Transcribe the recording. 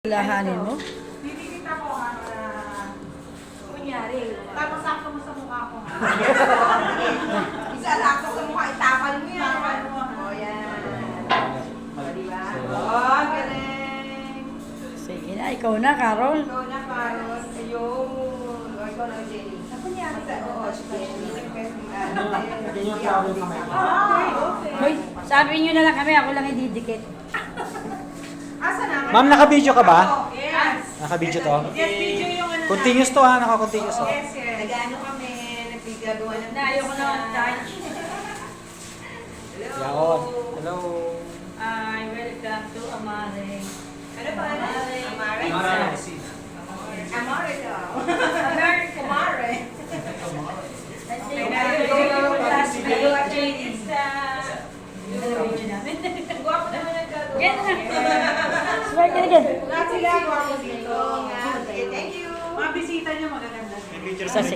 Lahanin mo? Didikit ako kunyari. Tapos sakto mo sa mukha ko. Isa sakto sa mukha, itapal mo yan. O yan. O diba? O, galing. Sige na, ikaw na, Carol. Ikaw na, Carol. Ayun. O, ikaw na, Jenny. Sa kunyari. Oo, si Jenny. Hoy, sabi nyo na lang kami, ako lang ididikit. Asa na? Ma'am, naka-video ka ba? Yes. Naka-video to? Yes, video yung ano. Continuous to ha, naka-continuous to. Yes, yes. Nag-ano kami, nagpigagawa ng Na, ayoko na mag-touch. Hello. Yaon. Hello. Hi, welcome to Amare. Ano pa? Amare. Amare. Amare daw. Amare. Okay na, yung classmate, Janice. Guwapo naman ang gagawin. Yan na. Smart ka na gan. Lahat sila guwapo dito. Thank you. Mga bisita niyo magaganda. Isa